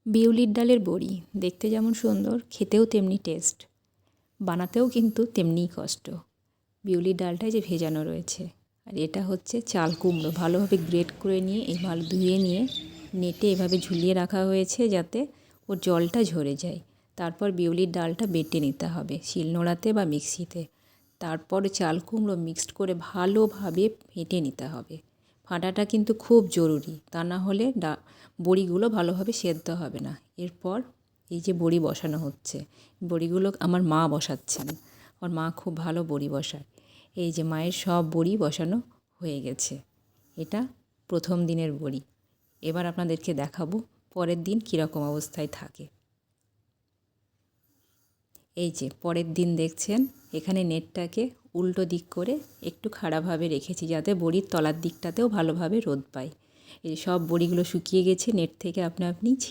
বিউলির ডালের বড়ি দেখতে যেমন সুন্দর, খেতেও তেমনি টেস্ট, বানাতেও কিন্তু তেমনিই কষ্ট। বিউলির ডালটাই যে ভেজানো রয়েছে, আর এটা হচ্ছে চাল কুমড়ো। ভালোভাবে গ্রেট করে নিয়ে ভালো ধুয়ে নিয়ে নেটে এভাবে ঝুলিয়ে রাখা হয়েছে যাতে ওর জলটা ঝরে যায়। তারপর বিউলির ডালটা বেটে নিতে হবে শিলনোড়াতে বা মিক্সিতে। তারপর চাল কুমড়ো মিক্সড করে ভালোভাবে ফেটে নিতে হবে। ফাটাটা কিন্তু খুব জরুরি, তা না হলে বড়িগুলো ভালোভাবে সেদ্ধ হবে না। এরপর এই যে বড়ি বসানো হচ্ছে, বড়িগুলো আমার মা বসাচ্ছেন। আমার মা খুব ভালো বড়ি বসায়। এই যে মায়ের সব বড়ি বসানো হয়ে গেছে। এটা প্রথম দিনের বড়ি। এবার আপনাদেরকে দেখাবো পরের দিন কীরকম অবস্থায় থাকে। এই যে পরের দিন দেখছেন, এখানে নেটটাকে উল্টো দিক করে একটু খাড়াভাবে রেখেছি যাতে বড়ির তলার দিকটাতেও ভালোভাবে রোদ পায়। এই সব বড়িগুলো শুকিয়ে গেছে, নেট থেকে আপনি ছেড়ে